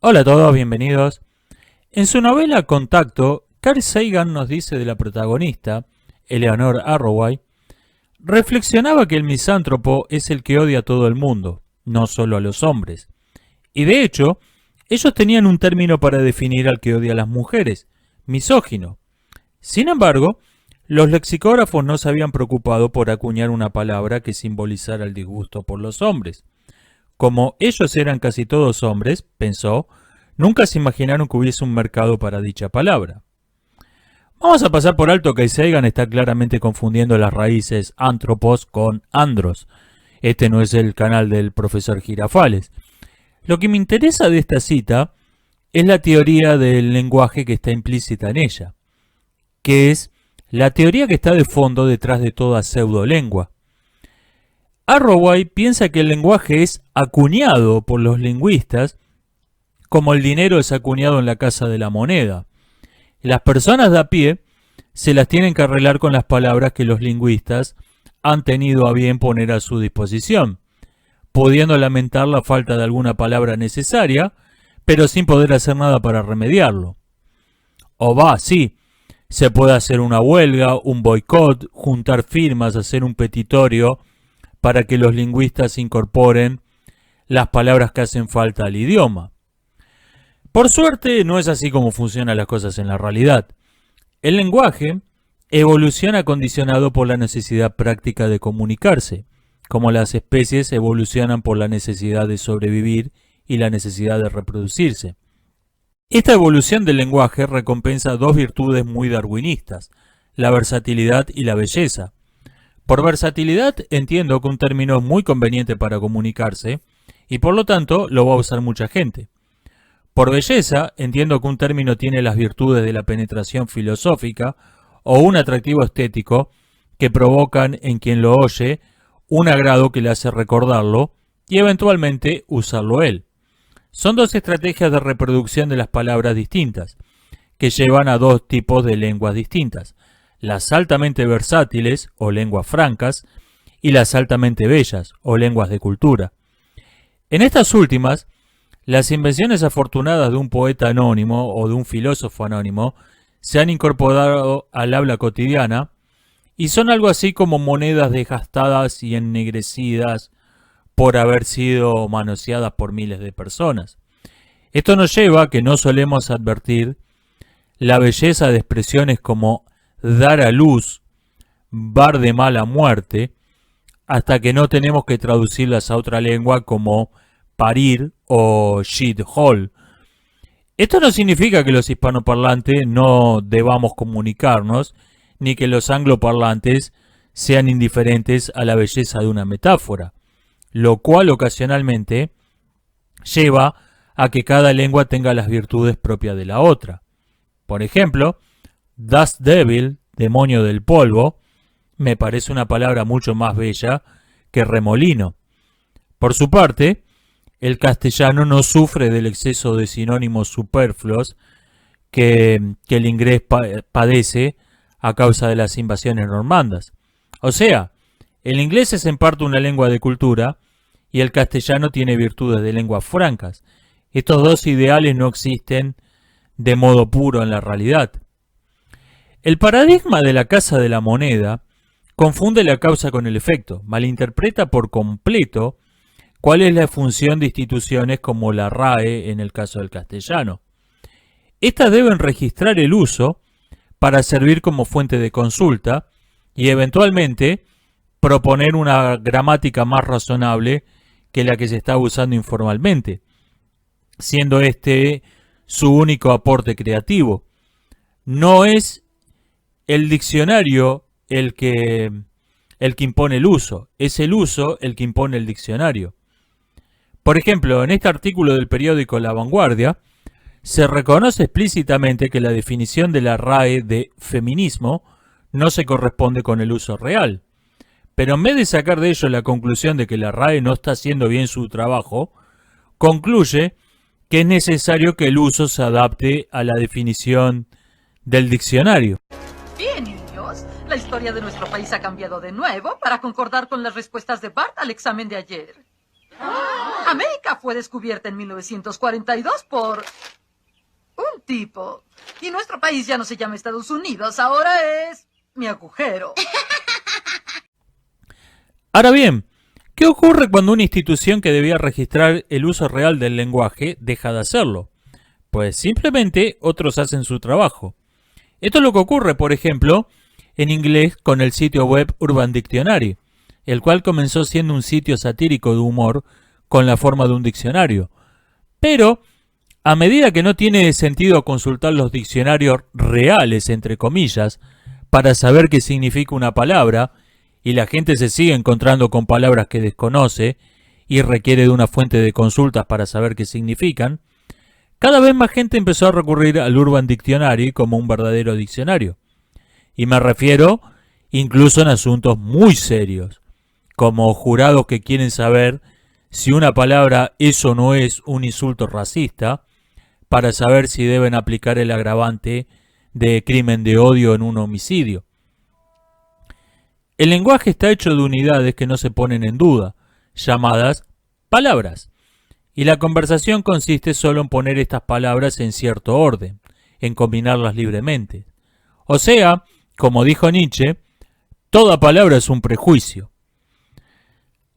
Hola a todos, bienvenidos. En su novela Contacto, Carl Sagan nos dice de la protagonista, Eleanor Arroway, reflexionaba que el misántropo es el que odia a todo el mundo, no solo a los hombres. Y de hecho, ellos tenían un término para definir al que odia a las mujeres, misógino. Sin embargo, los lexicógrafos no se habían preocupado por acuñar una palabra que simbolizara el disgusto por los hombres. Como ellos eran casi todos hombres, pensó, nunca se imaginaron que hubiese un mercado para dicha palabra. Vamos a pasar por alto que Sagan está claramente confundiendo las raíces antropos con andros. Este no es el canal del profesor Girafales. Lo que me interesa de esta cita es la teoría del lenguaje que está implícita en ella, que es la teoría que está de fondo detrás de toda pseudolengua. Arroway piensa que el lenguaje es acuñado por los lingüistas como el dinero es acuñado en la Casa de la Moneda. Las personas de a pie se las tienen que arreglar con las palabras que los lingüistas han tenido a bien poner a su disposición, pudiendo lamentar la falta de alguna palabra necesaria, pero sin poder hacer nada para remediarlo. Sí, se puede hacer una huelga, un boicot, juntar firmas, hacer un petitorio para que los lingüistas incorporen las palabras que hacen falta al idioma. Por suerte, no es así como funcionan las cosas en la realidad. El lenguaje evoluciona condicionado por la necesidad práctica de comunicarse, como las especies evolucionan por la necesidad de sobrevivir y la necesidad de reproducirse. Esta evolución del lenguaje recompensa dos virtudes muy darwinistas, la versatilidad y la belleza. Por versatilidad entiendo que un término es muy conveniente para comunicarse y por lo tanto lo va a usar mucha gente. Por belleza entiendo que un término tiene las virtudes de la penetración filosófica o un atractivo estético que provocan en quien lo oye un agrado que le hace recordarlo y eventualmente usarlo él. Son dos estrategias de reproducción de las palabras distintas, que llevan a dos tipos de lenguas distintas, las altamente versátiles o lenguas francas y las altamente bellas o lenguas de cultura. En estas últimas, las invenciones afortunadas de un poeta anónimo o de un filósofo anónimo se han incorporado al habla cotidiana y son algo así como monedas desgastadas y ennegrecidas por haber sido manoseadas por miles de personas. Esto nos lleva a que no solemos advertir la belleza de expresiones como dar a luz, bar de mala muerte, hasta que no tenemos que traducirlas a otra lengua como parir o shithole. Esto no significa que los hispanoparlantes no debamos comunicarnos, ni que los angloparlantes sean indiferentes a la belleza de una metáfora, lo cual ocasionalmente lleva a que cada lengua tenga las virtudes propias de la otra. Por ejemplo, Dust Devil, demonio del polvo, me parece una palabra mucho más bella que remolino. Por su parte, el castellano no sufre del exceso de sinónimos superfluos que el inglés padece a causa de las invasiones normandas. O sea, el inglés es en parte una lengua de cultura y el castellano tiene virtudes de lenguas francas. Estos dos ideales no existen de modo puro en la realidad. El paradigma de la Casa de la Moneda confunde la causa con el efecto, malinterpreta por completo cuál es la función de instituciones como la RAE en el caso del castellano. Estas deben registrar el uso para servir como fuente de consulta y eventualmente proponer una gramática más razonable que la que se está usando informalmente, siendo este su único aporte creativo. No es el diccionario el que impone el uso, es el uso el que impone el diccionario. Por ejemplo, en este artículo del periódico La Vanguardia, se reconoce explícitamente que la definición de la RAE de feminismo no se corresponde con el uso real. Pero en vez de sacar de ello la conclusión de que la RAE no está haciendo bien su trabajo, concluye que es necesario que el uso se adapte a la definición del diccionario. Bien, niños, la historia de nuestro país ha cambiado de nuevo para concordar con las respuestas de Bart al examen de ayer. América fue descubierta en 1942 por un tipo. Y nuestro país ya no se llama Estados Unidos, ahora es mi agujero. Ahora bien, ¿qué ocurre cuando una institución que debía registrar el uso real del lenguaje deja de hacerlo? Pues simplemente otros hacen su trabajo. Esto es lo que ocurre, por ejemplo, en inglés con el sitio web Urban Dictionary, el cual comenzó siendo un sitio satírico de humor con la forma de un diccionario. Pero, a medida que no tiene sentido consultar los diccionarios reales, entre comillas, para saber qué significa una palabra, y la gente se sigue encontrando con palabras que desconoce y requiere de una fuente de consultas para saber qué significan, cada vez más gente empezó a recurrir al Urban Dictionary como un verdadero diccionario. Y me refiero incluso en asuntos muy serios, como jurados que quieren saber si una palabra es o no es un insulto racista, para saber si deben aplicar el agravante de crimen de odio en un homicidio. El lenguaje está hecho de unidades que no se ponen en duda, llamadas palabras. Y la conversación consiste solo en poner estas palabras en cierto orden, en combinarlas libremente. O sea, como dijo Nietzsche, toda palabra es un prejuicio.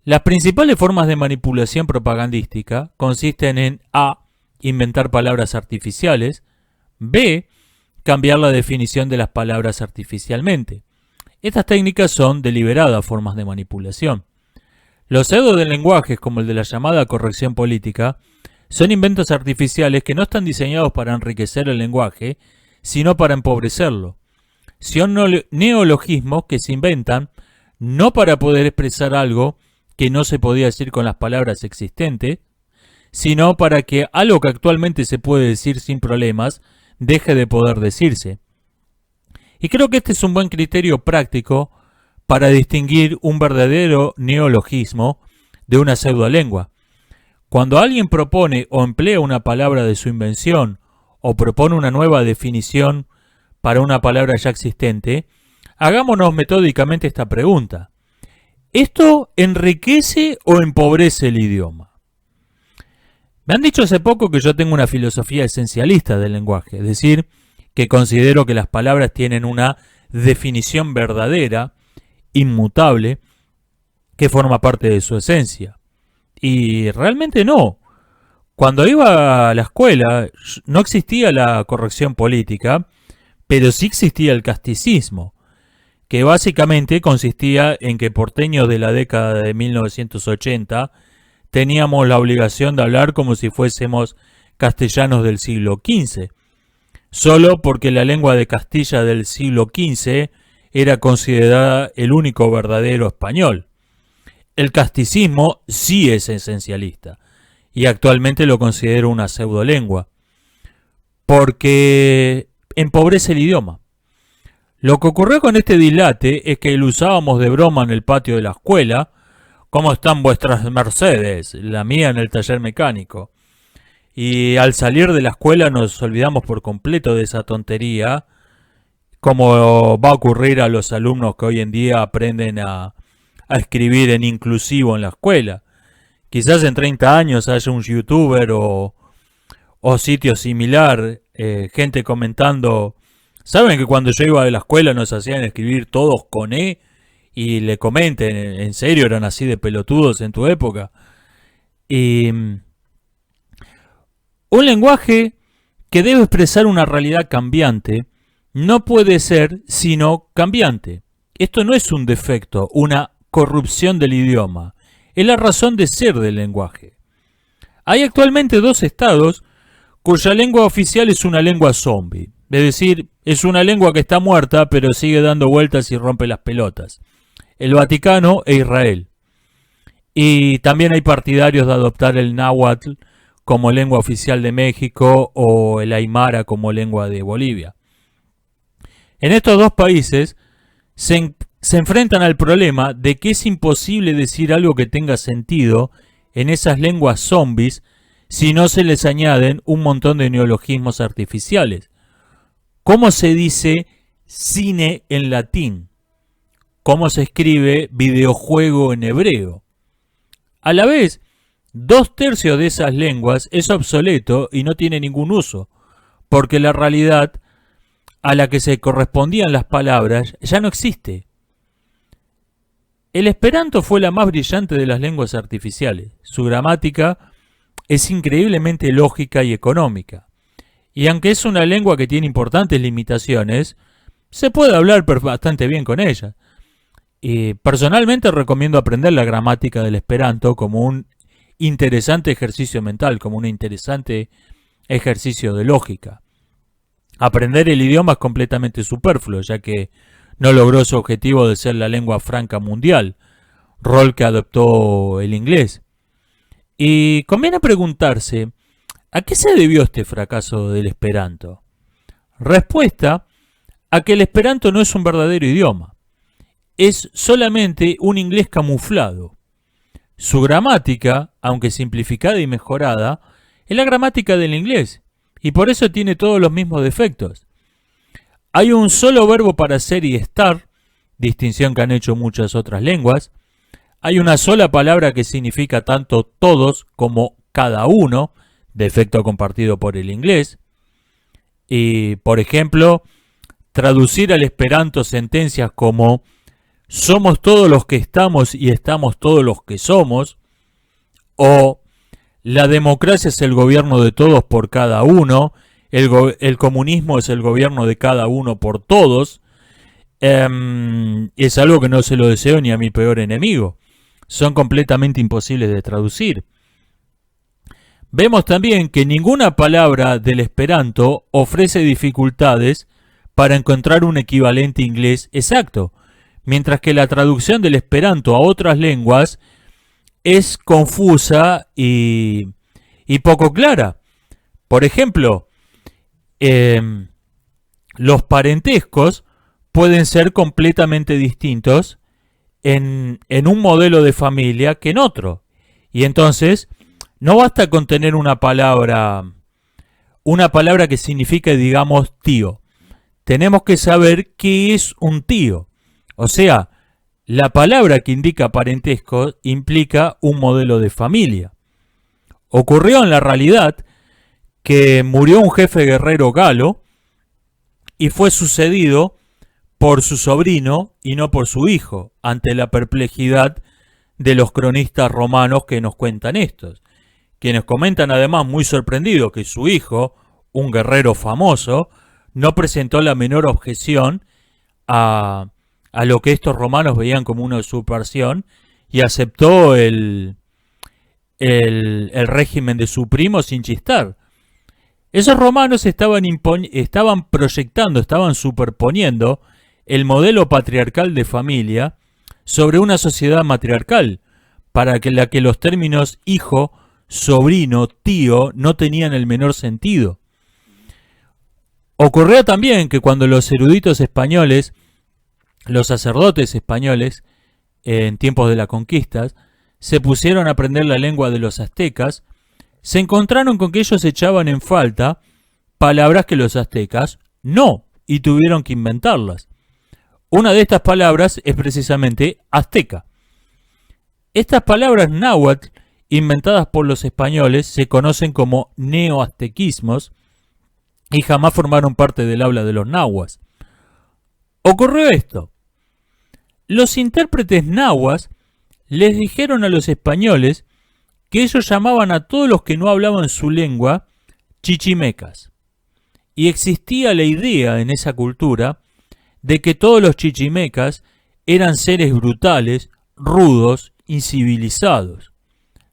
Las principales formas de manipulación propagandística consisten en A. Inventar palabras artificiales. B. Cambiar la definición de las palabras artificialmente. Estas técnicas son deliberadas formas de manipulación. Los pseudo del lenguaje, como el de la llamada corrección política, son inventos artificiales que no están diseñados para enriquecer el lenguaje, sino para empobrecerlo. Son neologismos que se inventan no para poder expresar algo que no se podía decir con las palabras existentes, sino para que algo que actualmente se puede decir sin problemas deje de poder decirse. Y creo que este es un buen criterio práctico para distinguir un verdadero neologismo de una pseudolengua. Cuando alguien propone o emplea una palabra de su invención o propone una nueva definición para una palabra ya existente, hagámonos metódicamente esta pregunta: ¿esto enriquece o empobrece el idioma? Me han dicho hace poco que yo tengo una filosofía esencialista del lenguaje, es decir, que considero que las palabras tienen una definición verdadera, inmutable, que forma parte de su esencia. Y realmente no. Cuando iba a la escuela no existía la corrección política, pero sí existía el casticismo, que básicamente consistía en que porteños de la década de 1980 teníamos la obligación de hablar como si fuésemos castellanos del siglo XV, solo porque la lengua de Castilla del siglo XV era considerada el único verdadero español. El casticismo sí es esencialista, y actualmente lo considero una pseudolengua, porque empobrece el idioma. Lo que ocurrió con este dilate es que lo usábamos de broma en el patio de la escuela. ¿Cómo están vuestras Mercedes? La mía en el taller mecánico. Y al salir de la escuela nos olvidamos por completo de esa tontería, como va a ocurrir a los alumnos que hoy en día aprenden a escribir en inclusivo en la escuela. Quizás en 30 años haya un youtuber o sitio similar, gente comentando: ¿saben que cuando yo iba a la escuela nos hacían escribir todos con E? Y le comenten: ¿en serio eran así de pelotudos en tu época? Y un lenguaje que debe expresar una realidad cambiante no puede ser sino cambiante. Esto no es un defecto, una corrupción del idioma. Es la razón de ser del lenguaje. Hay actualmente 2 estados cuya lengua oficial es una lengua zombie. Es decir, es una lengua que está muerta pero sigue dando vueltas y rompe las pelotas. El Vaticano e Israel. Y también hay partidarios de adoptar el náhuatl como lengua oficial de México o el aymara como lengua de Bolivia. En estos 2 países se enfrentan al problema de que es imposible decir algo que tenga sentido en esas lenguas zombies si no se les añaden un montón de neologismos artificiales. ¿Cómo se dice cine en latín? ¿Cómo se escribe videojuego en hebreo? A la vez, 2/3 de esas lenguas es obsoleto y no tiene ningún uso, porque la realidad a la que se correspondían las palabras ya no existe. El esperanto fue la más brillante de las lenguas artificiales. Su gramática es increíblemente lógica y económica. Y aunque es una lengua que tiene importantes limitaciones, se puede hablar bastante bien con ella. Y personalmente recomiendo aprender la gramática del esperanto como un interesante ejercicio mental, como un interesante ejercicio de lógica. Aprender el idioma es completamente superfluo, ya que no logró su objetivo de ser la lengua franca mundial, rol que adoptó el inglés. Y conviene preguntarse, ¿a qué se debió este fracaso del esperanto? Respuesta, a que el esperanto no es un verdadero idioma. Es solamente un inglés camuflado. Su gramática, aunque simplificada y mejorada, es la gramática del inglés, y por eso tiene todos los mismos defectos. Hay un solo verbo para ser y estar, distinción que han hecho muchas otras lenguas. Hay una sola palabra que significa tanto todos como cada uno, defecto compartido por el inglés. Y, por ejemplo, traducir al esperanto sentencias como somos todos los que estamos y estamos todos los que somos, o la democracia es el gobierno de todos por cada uno, el comunismo es el gobierno de cada uno por todos, es algo que no se lo deseo ni a mi peor enemigo. Son completamente imposibles de traducir. Vemos también que ninguna palabra del esperanto ofrece dificultades para encontrar un equivalente inglés exacto, mientras que la traducción del esperanto a otras lenguas es confusa y poco clara. Por ejemplo, los parentescos pueden ser completamente distintos en un modelo de familia que en otro. Y entonces, no basta con tener una palabra que signifique, digamos, tío. Tenemos que saber qué es un tío. O sea, la palabra que indica parentesco implica un modelo de familia. Ocurrió en la realidad que murió un jefe guerrero galo y fue sucedido por su sobrino y no por su hijo, ante la perplejidad de los cronistas romanos que nos cuentan estos, quienes comentan además muy sorprendidos que su hijo, un guerrero famoso, no presentó la menor objeción a lo que estos romanos veían como una usurpación y aceptó el régimen de su primo sin chistar. Esos romanos estaban proyectando, estaban superponiendo el modelo patriarcal de familia sobre una sociedad matriarcal, para la que los términos hijo, sobrino, tío no tenían el menor sentido. Ocurrió también que cuando los eruditos españoles, los sacerdotes españoles, en tiempos de la conquista, se pusieron a aprender la lengua de los aztecas, se encontraron con que ellos echaban en falta palabras que los aztecas no, y tuvieron que inventarlas. Una de estas palabras es precisamente azteca. Estas palabras náhuatl, inventadas por los españoles, se conocen como neoaztequismos y jamás formaron parte del habla de los nahuas. Ocurrió esto. Los intérpretes nahuas les dijeron a los españoles que ellos llamaban a todos los que no hablaban su lengua chichimecas. Y existía la idea en esa cultura de que todos los chichimecas eran seres brutales, rudos, incivilizados.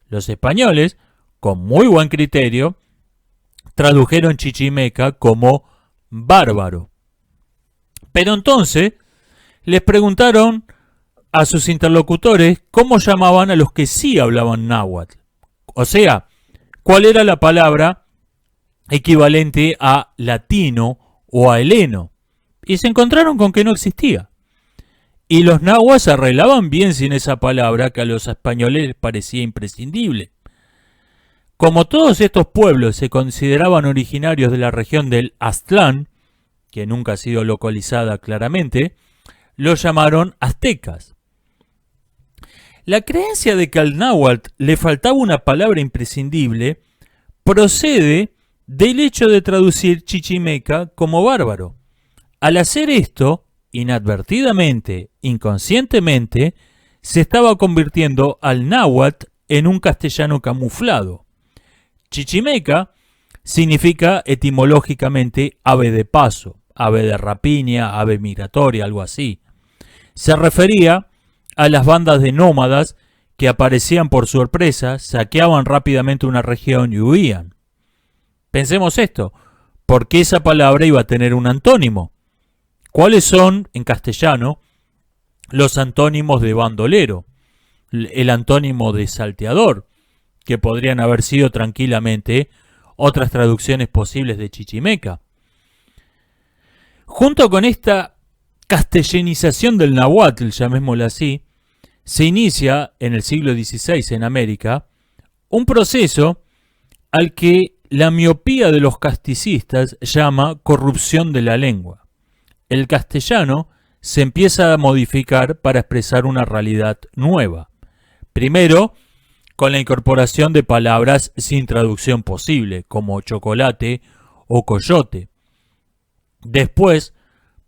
Los españoles, con muy buen criterio, tradujeron chichimeca como bárbaro. Pero entonces les preguntaron a sus interlocutores cómo llamaban a los que sí hablaban náhuatl. O sea, cuál era la palabra equivalente a latino o a heleno. Y se encontraron con que no existía. Y los nahuas se arreglaban bien sin esa palabra que a los españoles les parecía imprescindible. Como todos estos pueblos se consideraban originarios de la región del Aztlán, que nunca ha sido localizada claramente, los llamaron aztecas. La creencia de que al náhuatl le faltaba una palabra imprescindible procede del hecho de traducir chichimeca como bárbaro. Al hacer esto, inadvertidamente, inconscientemente, se estaba convirtiendo al náhuatl en un castellano camuflado. Chichimeca significa etimológicamente ave de paso, ave de rapiña, ave migratoria, algo así. Se refería a las bandas de nómadas que aparecían por sorpresa, saqueaban rápidamente una región y huían. Pensemos esto, ¿por qué esa palabra iba a tener un antónimo? ¿Cuáles son, en castellano, los antónimos de bandolero? El antónimo de salteador, que podrían haber sido tranquilamente otras traducciones posibles de chichimeca. Junto con esta castellanización del náhuatl, llamémoslo así, se inicia en el siglo XVI en América un proceso al que la miopía de los casticistas llama corrupción de la lengua. El castellano se empieza a modificar para expresar una realidad nueva. Primero, con la incorporación de palabras sin traducción posible, como chocolate o coyote. Después,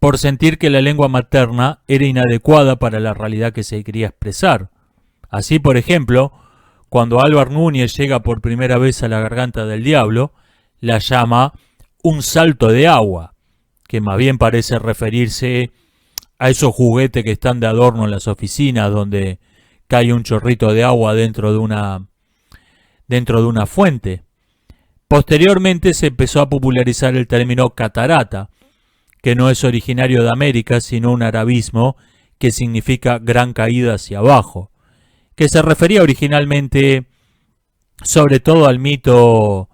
por sentir que la lengua materna era inadecuada para la realidad que se quería expresar. Así, por ejemplo, cuando Álvar Núñez llega por primera vez a la garganta del diablo, la llama un salto de agua, que más bien parece referirse a esos juguetes que están de adorno en las oficinas donde cae un chorrito de agua dentro de una fuente. Posteriormente se empezó a popularizar el término catarata, que no es originario de América, sino un arabismo que significa gran caída hacia abajo, que se refería originalmente sobre todo al mito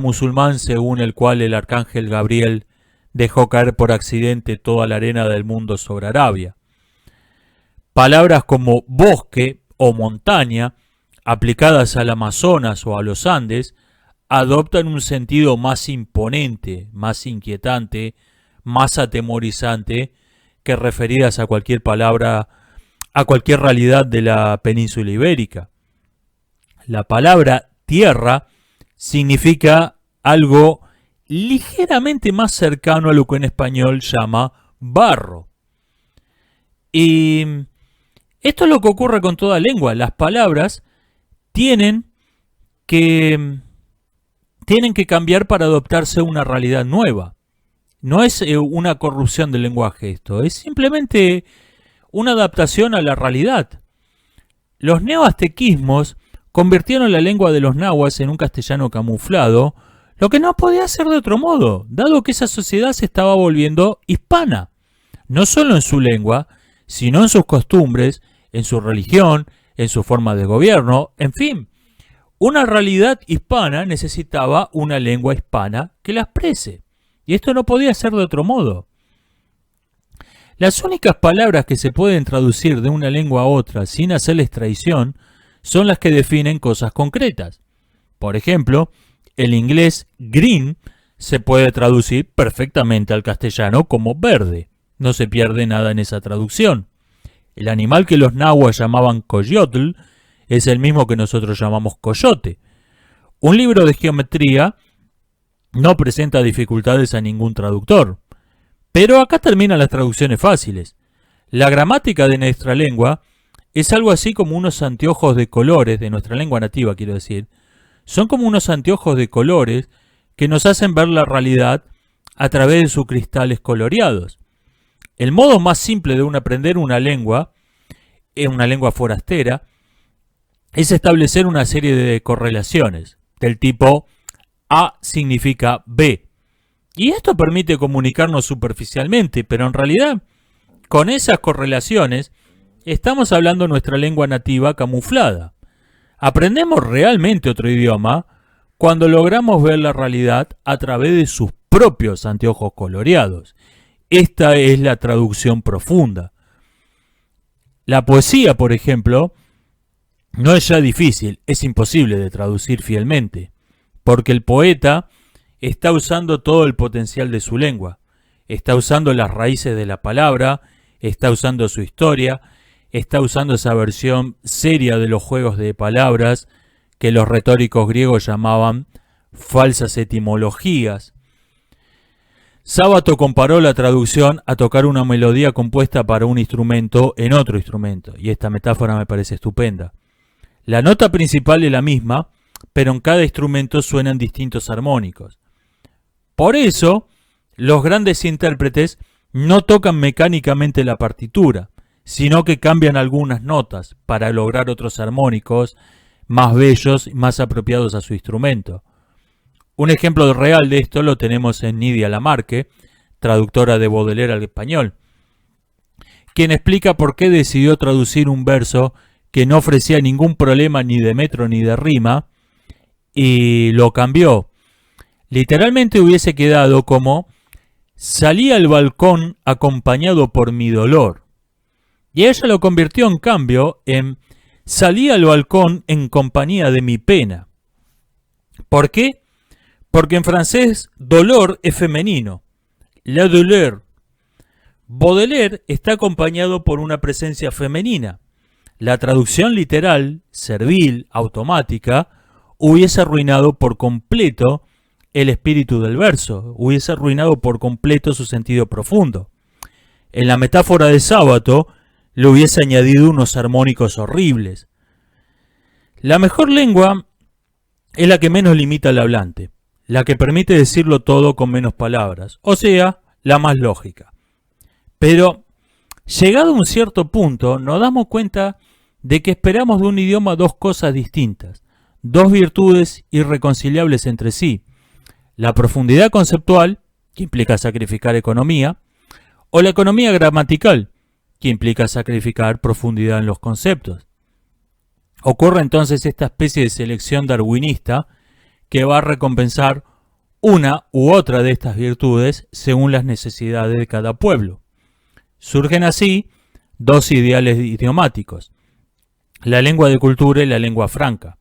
musulmán según el cual el arcángel Gabriel dejó caer por accidente toda la arena del mundo sobre Arabia. Palabras como bosque o montaña, aplicadas al Amazonas o a los Andes, adoptan un sentido más imponente, más inquietante, más atemorizante que referidas a cualquier palabra, a cualquier realidad de la península ibérica. La palabra tierra significa algo ligeramente más cercano a lo que en español llama barro. Y esto es lo que ocurre con toda lengua. Las palabras tienen que cambiar para adoptarse a una realidad nueva. No es una corrupción del lenguaje esto, es simplemente una adaptación a la realidad. Los neoaztequismos convirtieron la lengua de los nahuas en un castellano camuflado, lo que no podía ser de otro modo, dado que esa sociedad se estaba volviendo hispana, no solo en su lengua, sino en sus costumbres, en su religión, en su forma de gobierno, en fin. Una realidad hispana necesitaba una lengua hispana que la exprese, y esto no podía ser de otro modo. Las únicas palabras que se pueden traducir de una lengua a otra sin hacerles traición son las que definen cosas concretas. Por ejemplo, el inglés green se puede traducir perfectamente al castellano como verde. No se pierde nada en esa traducción. El animal que los nahuas llamaban coyotl es el mismo que nosotros llamamos coyote. Un libro de geometría no presenta dificultades a ningún traductor. Pero acá terminan las traducciones fáciles. La gramática de nuestra lengua es algo así como unos anteojos de colores, de nuestra lengua nativa quiero decir. Son como unos anteojos de colores que nos hacen ver la realidad a través de sus cristales coloreados. El modo más simple de aprender una lengua forastera, es establecer una serie de correlaciones del tipo A significa B. Y esto permite comunicarnos superficialmente, pero en realidad, con esas correlaciones, estamos hablando nuestra lengua nativa camuflada. Aprendemos realmente otro idioma cuando logramos ver la realidad a través de sus propios anteojos coloreados. Esta es la traducción profunda. La poesía, por ejemplo, no es ya difícil, es imposible de traducir fielmente, porque el poeta está usando todo el potencial de su lengua, está usando las raíces de la palabra, está usando su historia, está usando esa versión seria de los juegos de palabras que los retóricos griegos llamaban falsas etimologías. Sábato comparó la traducción a tocar una melodía compuesta para un instrumento en otro instrumento, y esta metáfora me parece estupenda. La nota principal es la misma, pero en cada instrumento suenan distintos armónicos. Por eso, los grandes intérpretes no tocan mecánicamente la partitura, sino que cambian algunas notas para lograr otros armónicos más bellos y más apropiados a su instrumento. Un ejemplo real de esto lo tenemos en Nydia Lamarque, traductora de Baudelaire al español, quien explica por qué decidió traducir un verso que no ofrecía ningún problema ni de metro ni de rima, y lo cambió. Literalmente hubiese quedado como: salí al balcón acompañado por mi dolor. Y ella lo convirtió en cambio en: salí al balcón en compañía de mi pena. ¿Por qué? Porque en francés dolor es femenino, la douleur. Baudelaire está acompañado por una presencia femenina. La traducción literal, servil, automática, hubiese arruinado por completo el espíritu del verso, hubiese arruinado por completo su sentido profundo. En la metáfora de sábado le hubiese añadido unos armónicos horribles. La mejor lengua es la que menos limita al hablante, la que permite decirlo todo con menos palabras, o sea, la más lógica. Pero, llegado a un cierto punto, nos damos cuenta de que esperamos de un idioma dos cosas distintas, dos virtudes irreconciliables entre sí: la profundidad conceptual, que implica sacrificar economía, o la economía gramatical, que implica sacrificar profundidad en los conceptos. Ocurre entonces esta especie de selección darwinista que va a recompensar una u otra de estas virtudes según las necesidades de cada pueblo. Surgen así dos ideales idiomáticos: la lengua de cultura y la lengua franca.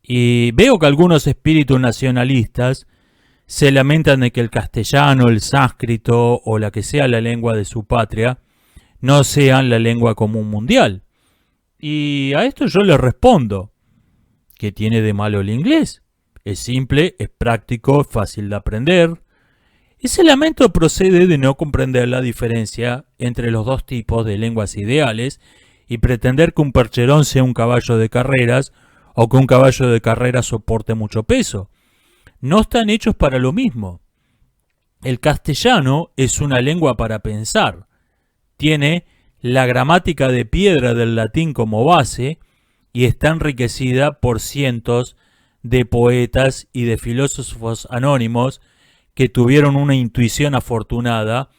Y veo que algunos espíritus nacionalistas se lamentan de que el castellano, el sánscrito o la que sea la lengua de su patria no sean la lengua común mundial. Y a esto yo les respondo: ¿qué tiene de malo el inglés? Es simple, es práctico, fácil de aprender. Ese lamento procede de no comprender la diferencia entre los dos tipos de lenguas ideales y pretender que un percherón sea un caballo de carreras o que un caballo de carreras soporte mucho peso. No están hechos para lo mismo. El castellano es una lengua para pensar. Tiene la gramática de piedra del latín como base y está enriquecida por cientos de poetas y de filósofos anónimos que tuvieron una intuición afortunada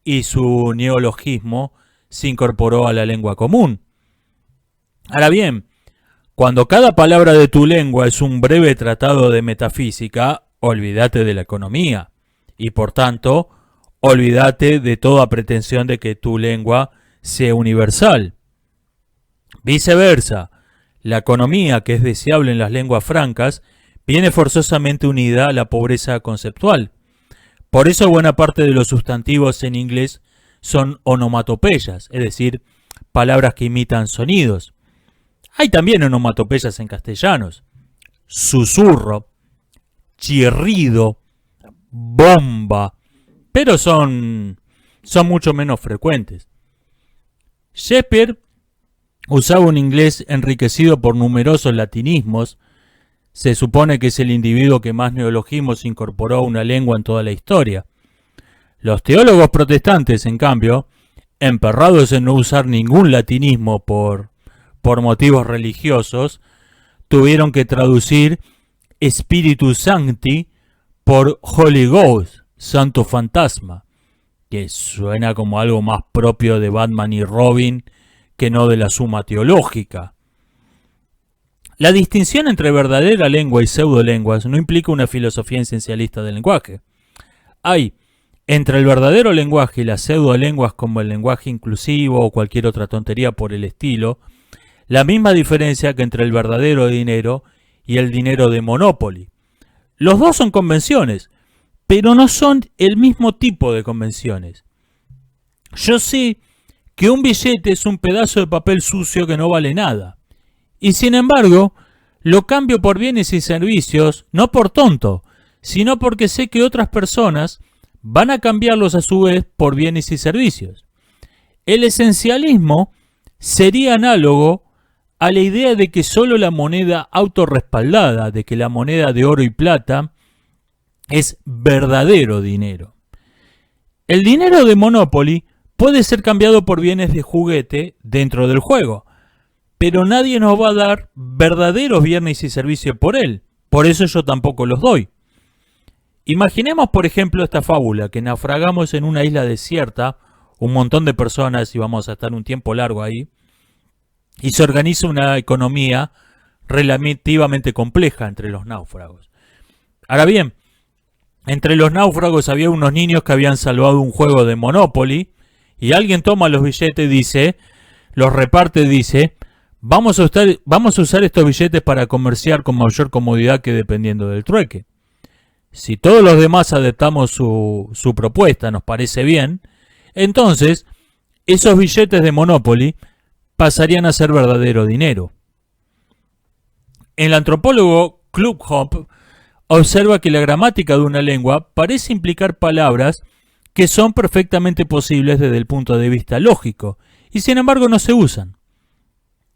y su neologismo se incorporó a la lengua común. Ahora bien, cuando cada palabra de tu lengua es un breve tratado de metafísica, olvídate de la economía y por tanto, olvídate de toda pretensión de que tu lengua sea universal. Viceversa, la economía, que es deseable en las lenguas francas, viene forzosamente unida a la pobreza conceptual. Por eso buena parte de los sustantivos en inglés son onomatopeyas, es decir, palabras que imitan sonidos. Hay también onomatopeyas en castellanos: susurro, chirrido, bomba, pero son mucho menos frecuentes. Shakespeare usaba un inglés enriquecido por numerosos latinismos. Se supone que es el individuo que más neologismos incorporó a una lengua en toda la historia. Los teólogos protestantes, en cambio, emperrados en no usar ningún latinismo por motivos religiosos, tuvieron que traducir Spiritus Sancti por Holy Ghost, Santo Fantasma, que suena como algo más propio de Batman y Robin que no de la Suma Teológica. La distinción entre verdadera lengua y pseudolenguas no implica una filosofía esencialista del lenguaje. Hay entre el verdadero lenguaje y las pseudolenguas, como el lenguaje inclusivo o cualquier otra tontería por el estilo, la misma diferencia que entre el verdadero dinero y el dinero de Monopoly. Los dos son convenciones, pero no son el mismo tipo de convenciones. Yo sé que un billete es un pedazo de papel sucio que no vale nada. Y sin embargo, lo cambio por bienes y servicios, no por tonto, sino porque sé que otras personas van a cambiarlos a su vez por bienes y servicios. El esencialismo sería análogo a la idea de que solo la moneda autorrespaldada, de que la moneda de oro y plata es verdadero dinero. El dinero de Monopoly puede ser cambiado por bienes de juguete dentro del juego, pero nadie nos va a dar verdaderos bienes y servicios por él. Por eso yo tampoco los doy. Imaginemos, por ejemplo, esta fábula, que naufragamos en una isla desierta, un montón de personas y vamos a estar un tiempo largo ahí, y se organiza una economía relativamente compleja entre los náufragos. Ahora bien, entre los náufragos había unos niños que habían salvado un juego de Monopoly, y alguien toma los billetes y dice, los reparte y dice, vamos a usar estos billetes para comerciar con mayor comodidad que dependiendo del trueque. Si todos los demás adoptamos su propuesta, nos parece bien, entonces esos billetes de Monopoly pasarían a ser verdadero dinero. El antropólogo Klubhoff observa que la gramática de una lengua parece implicar palabras que son perfectamente posibles desde el punto de vista lógico, y sin embargo no se usan.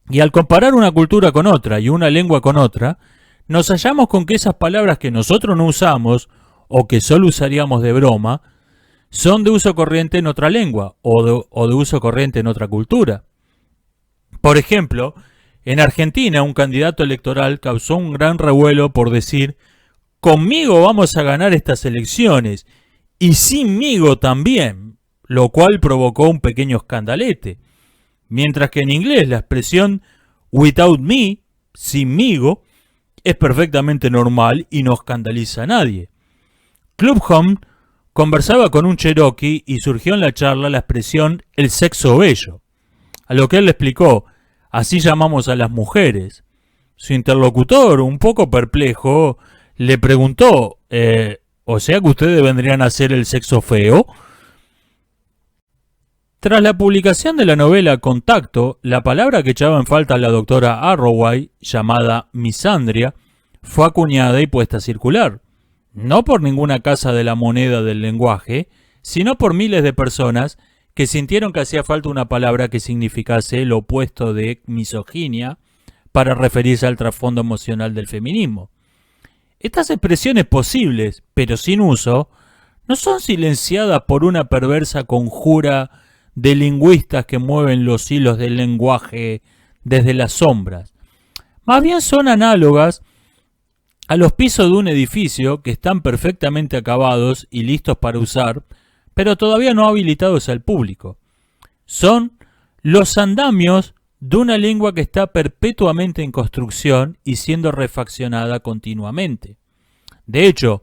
Y al comparar una cultura con otra y una lengua con otra, nos hallamos con que esas palabras que nosotros no usamos o que solo usaríamos de broma, son de uso corriente en otra lengua o de uso corriente en otra cultura. Por ejemplo, en Argentina un candidato electoral causó un gran revuelo por decir, conmigo vamos a ganar estas elecciones y sinmigo también, lo cual provocó un pequeño escandalete. Mientras que en inglés la expresión without me, sinmigo, es perfectamente normal y no escandaliza a nadie. Klubhoff conversaba con un cherokee y surgió en la charla la expresión el sexo bello, a lo que él le explicó, así llamamos a las mujeres. Su interlocutor, un poco perplejo, le preguntó, ¿o sea que ustedes vendrían a ser el sexo feo? Tras la publicación de la novela Contacto, la palabra que echaba en falta a la doctora Arroway, llamada misandria, fue acuñada y puesta a circular. No por ninguna casa de la moneda del lenguaje, sino por miles de personas que sintieron que hacía falta una palabra que significase lo opuesto de misoginia para referirse al trasfondo emocional del feminismo. Estas expresiones posibles, pero sin uso, no son silenciadas por una perversa conjura de lingüistas que mueven los hilos del lenguaje desde las sombras. Más bien son análogas a los pisos de un edificio que están perfectamente acabados y listos para usar, pero todavía no habilitados al público. Son los andamios de una lengua que está perpetuamente en construcción y siendo refaccionada continuamente. De hecho,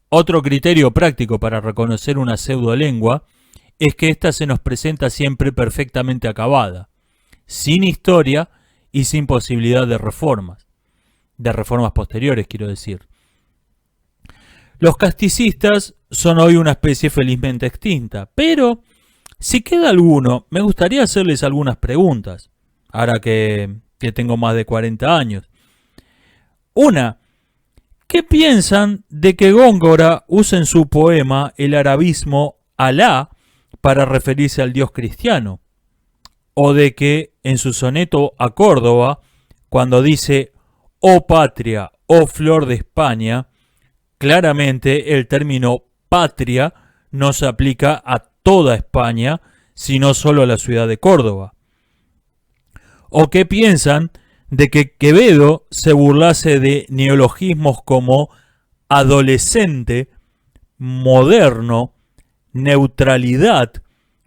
otro criterio práctico para reconocer una pseudolengua es que ésta se nos presenta siempre perfectamente acabada, sin historia y sin posibilidad de reformas posteriores, quiero decir. Los casticistas son hoy una especie felizmente extinta, pero si queda alguno, me gustaría hacerles algunas preguntas, ahora que tengo más de 40 años. Una, ¿qué piensan de que Góngora use en su poema el arabismo Alá para referirse al Dios cristiano? O de que en su soneto a Córdoba, cuando dice «Oh patria, oh flor de España», claramente el término patria no se aplica a toda España, sino solo a la ciudad de Córdoba. ¿O qué piensan de que Quevedo se burlase de neologismos como adolescente, moderno, neutralidad,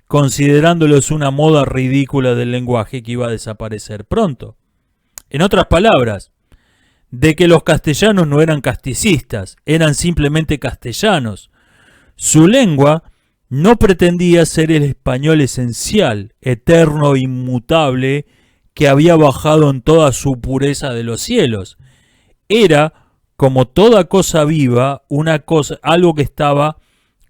considerándolos una moda ridícula del lenguaje que iba a desaparecer pronto? En otras palabras, de que los castellanos no eran casticistas, eran simplemente castellanos. Su lengua no pretendía ser el español esencial, eterno e inmutable, que había bajado en toda su pureza de los cielos. Era, como toda cosa viva, algo que estaba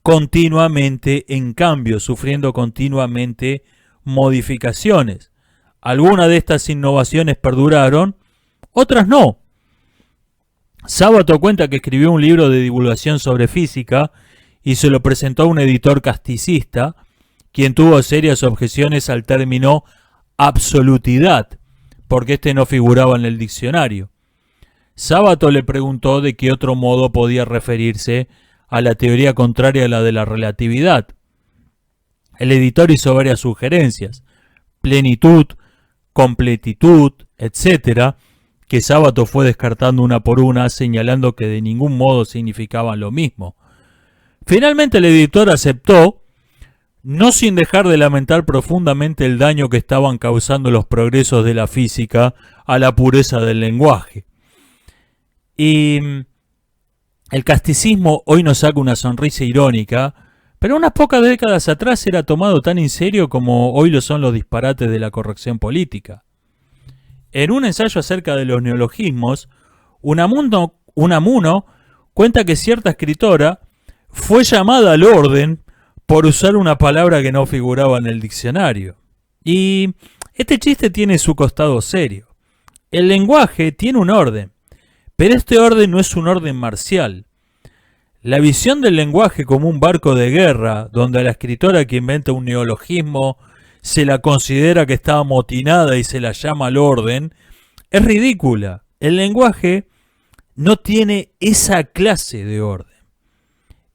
continuamente en cambio, sufriendo continuamente modificaciones. Algunas de estas innovaciones perduraron, otras no. Sábato cuenta que escribió un libro de divulgación sobre física y se lo presentó a un editor casticista, quien tuvo serias objeciones al término absolutidad, porque este no figuraba en el diccionario. Sábato le preguntó de qué otro modo podía referirse a la teoría contraria a la de la relatividad. El editor hizo varias sugerencias: plenitud, completitud, etc., que Sábato fue descartando una por una, señalando que de ningún modo significaban lo mismo. Finalmente el editor aceptó, no sin dejar de lamentar profundamente el daño que estaban causando los progresos de la física a la pureza del lenguaje. Y el casticismo hoy nos saca una sonrisa irónica, pero unas pocas décadas atrás era tomado tan en serio como hoy lo son los disparates de la corrección política. En un ensayo acerca de los neologismos, Unamuno cuenta que cierta escritora fue llamada al orden por usar una palabra que no figuraba en el diccionario. Y este chiste tiene su costado serio. El lenguaje tiene un orden, pero este orden no es un orden marcial. La visión del lenguaje como un barco de guerra, donde a la escritora que inventa un neologismo se la considera que está amotinada y se la llama al orden, es ridícula. El lenguaje no tiene esa clase de orden.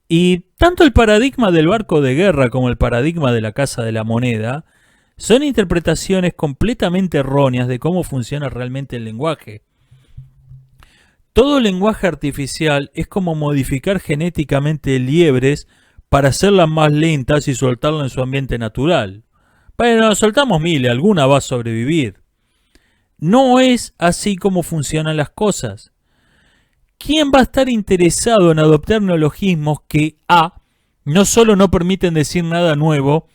Y tanto el paradigma del barco de guerra como el paradigma de la casa de la moneda son interpretaciones completamente erróneas de cómo funciona realmente el lenguaje. Todo lenguaje artificial es como modificar genéticamente liebres para hacerlas más lentas y soltarlas en su ambiente natural. Bueno, soltamos mil, alguna va a sobrevivir. No es así como funcionan las cosas. ¿Quién va a estar interesado en adoptar neologismos que A, no solo no permiten decir nada nuevo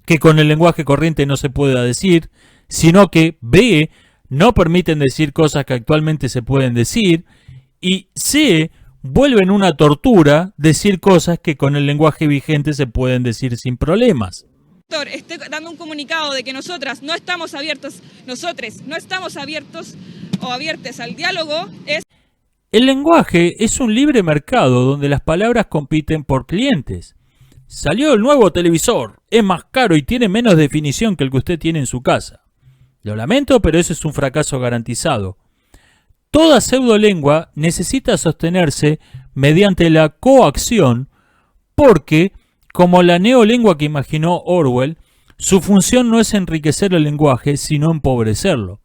que con el lenguaje corriente no se pueda decir, sino que B, no permiten decir cosas que actualmente se pueden decir, y C, vuelven una tortura decir cosas que con el lenguaje vigente se pueden decir sin problemas? Estoy dando un comunicado de que nosotros no estamos abiertos o abiertes al diálogo. El lenguaje es un libre mercado donde las palabras compiten por clientes. Salió el nuevo televisor, es más caro y tiene menos definición que el que usted tiene en su casa. Lo lamento, pero ese es un fracaso garantizado. Toda pseudolengua necesita sostenerse mediante la coacción porque, como la neolengua que imaginó Orwell, su función no es enriquecer el lenguaje, sino empobrecerlo.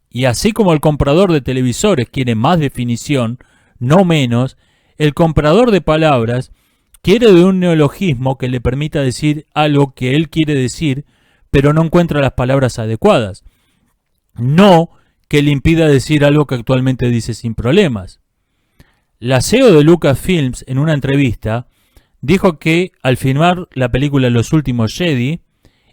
Y así como el comprador de televisores quiere más definición, no menos, el comprador de palabras quiere de un neologismo que le permita decir algo que él quiere decir, pero no encuentra las palabras adecuadas. No que le impida decir algo que actualmente dice sin problemas. La CEO de Lucasfilms, en una entrevista, dijo que al filmar la película Los Últimos Jedi,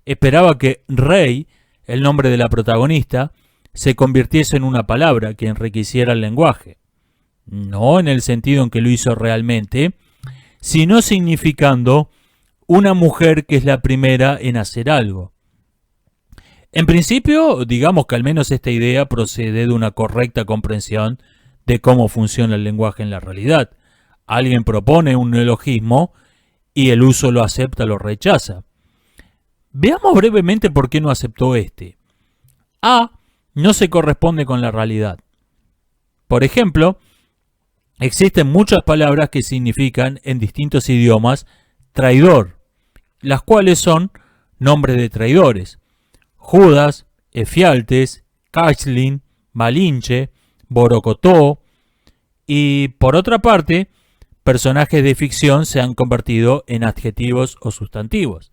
esperaba que Rey, el nombre de la protagonista, se convirtiese en una palabra que enriqueciera el lenguaje. No en el sentido en que lo hizo realmente, sino significando una mujer que es la primera en hacer algo. En principio, digamos que al menos esta idea procede de una correcta comprensión de cómo funciona el lenguaje en la realidad. Alguien propone un neologismo y el uso lo acepta o lo rechaza. Veamos brevemente por qué no aceptó este. A no se corresponde con la realidad. Por ejemplo, existen muchas palabras que significan en distintos idiomas traidor, las cuales son nombres de traidores. Judas, Efialtes, Caixlin, Malinche, Borocotó, y por otra parte, personajes de ficción se han convertido en adjetivos o sustantivos.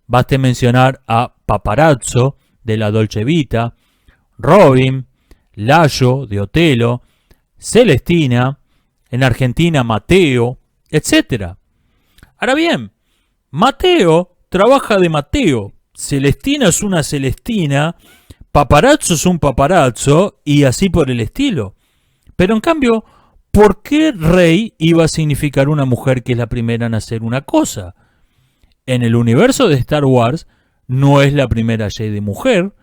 Baste mencionar a Paparazzo de la Dolce Vita, Robin, Layo de Otelo, Celestina, en Argentina Mateo, etc. Ahora bien, Mateo trabaja de Mateo, Celestina es una Celestina, Paparazzo es un paparazzo y así por el estilo. Pero en cambio, ¿por qué Rey iba a significar una mujer que es la primera en hacer una cosa? En el universo de Star Wars no es la primera Jedi mujer,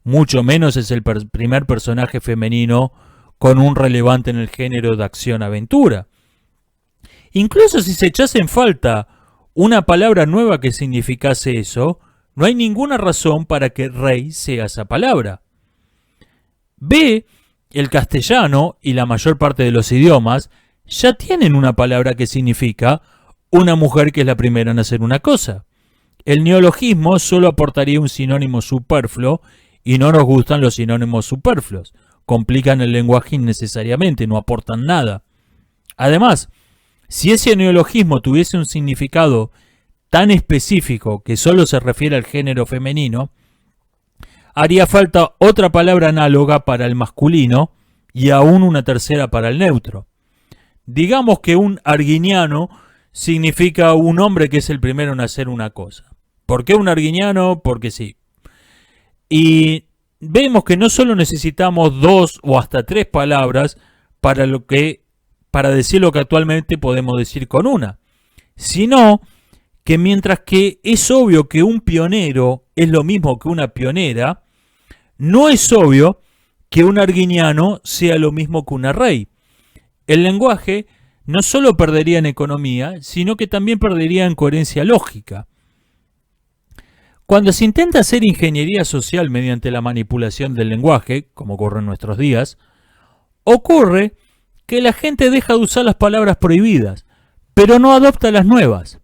mucho menos es el primer personaje femenino con un relevante en el género de acción-aventura. Incluso si se echase en falta una palabra nueva que significase eso, no hay ninguna razón para que Rey sea esa palabra. B, el castellano y la mayor parte de los idiomas ya tienen una palabra que significa una mujer que es la primera en hacer una cosa. El neologismo solo aportaría un sinónimo superfluo y no nos gustan los sinónimos superfluos. Complican el lenguaje innecesariamente, no aportan nada. Además, si ese neologismo tuviese un significado tan específico que solo se refiere al género femenino, haría falta otra palabra análoga para el masculino y aún una tercera para el neutro. Digamos que un arguiniano significa un hombre que es el primero en hacer una cosa. ¿Por qué un arguiniano? Porque sí. Y vemos que no solo necesitamos 2 o hasta 3 palabras para decir lo que actualmente podemos decir con una, sino que mientras que es obvio que un pionero es lo mismo que una pionera, no es obvio que un arguiniano sea lo mismo que una rey. El lenguaje no solo perdería en economía, sino que también perdería en coherencia lógica. Cuando se intenta hacer ingeniería social mediante la manipulación del lenguaje, como ocurre en nuestros días, ocurre que la gente deja de usar las palabras prohibidas, pero no adopta las nuevas,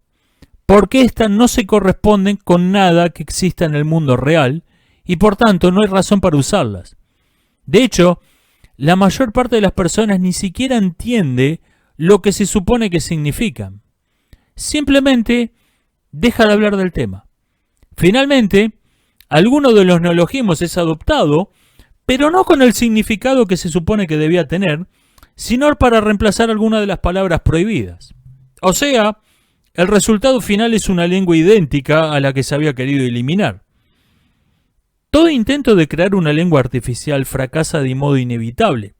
porque éstas no se corresponden con nada que exista en el mundo real y por tanto no hay razón para usarlas. De hecho, la mayor parte de las personas ni siquiera entiende lo que se supone que significan. Simplemente deja de hablar del tema. Finalmente, alguno de los neologismos es adoptado, pero no con el significado que se supone que debía tener, sino para reemplazar alguna de las palabras prohibidas. O sea, el resultado final es una lengua idéntica a la que se había querido eliminar. Todo intento de crear una lengua artificial fracasa de modo inevitable.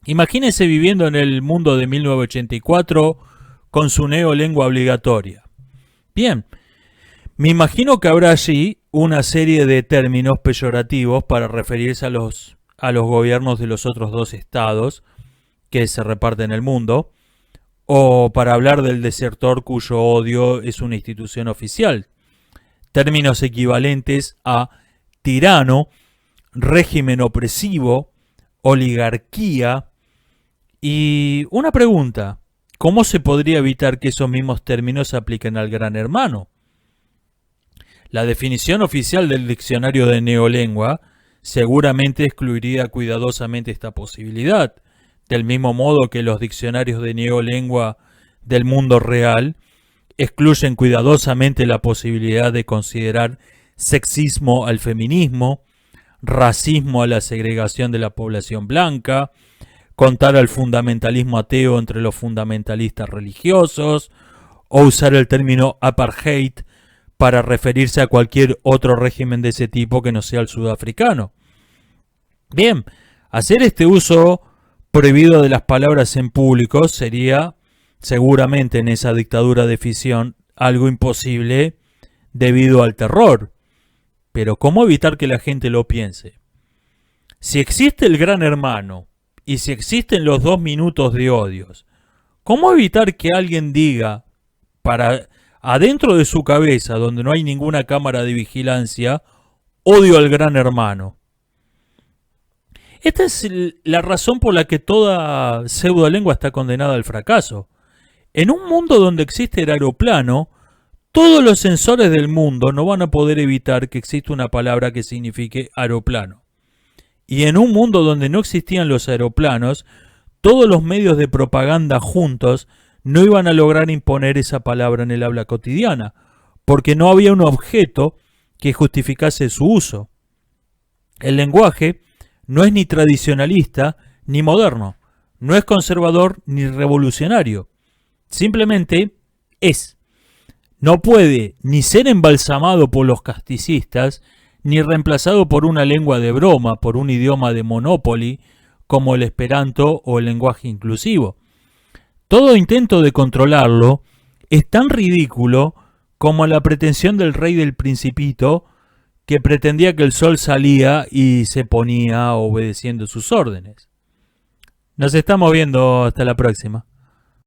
Imagínense viviendo en el mundo de 1984 con su neolengua obligatoria. Bien, me imagino que habrá allí una serie de términos peyorativos para referirse a los gobiernos de los otros 2 estados que se reparten el mundo, o para hablar del desertor cuyo odio es una institución oficial. Términos equivalentes a tirano, régimen opresivo, oligarquía. Y una pregunta, ¿cómo se podría evitar que esos mismos términos se apliquen al gran hermano? La definición oficial del diccionario de neolengua seguramente excluiría cuidadosamente esta posibilidad, del mismo modo que los diccionarios de neolengua del mundo real excluyen cuidadosamente la posibilidad de considerar sexismo al feminismo, racismo a la segregación de la población blanca, contar al fundamentalismo ateo entre los fundamentalistas religiosos, o usar el término apartheid para referirse a cualquier otro régimen de ese tipo que no sea el sudafricano. Bien, hacer este uso prohibido de las palabras en público sería, seguramente en esa dictadura de ficción, algo imposible debido al terror. Pero ¿cómo evitar que la gente lo piense? Si existe el gran hermano y si existen los 2 minutos de odios, ¿cómo evitar que alguien diga, para adentro de su cabeza, donde no hay ninguna cámara de vigilancia, odio al gran hermano? Esta es la razón por la que toda pseudolengua está condenada al fracaso. En un mundo donde existe el aeroplano, todos los sensores del mundo no van a poder evitar que exista una palabra que signifique aeroplano. Y en un mundo donde no existían los aeroplanos, todos los medios de propaganda juntos no iban a lograr imponer esa palabra en el habla cotidiana, porque no había un objeto que justificase su uso. El lenguaje no es ni tradicionalista ni moderno, no es conservador ni revolucionario, simplemente es. No puede ni ser embalsamado por los casticistas, ni reemplazado por una lengua de broma, por un idioma de Monopoly, como el esperanto o el lenguaje inclusivo. Todo intento de controlarlo es tan ridículo como la pretensión del rey del Principito, que pretendía que el sol salía y se ponía obedeciendo sus órdenes. Nos estamos viendo, hasta la próxima.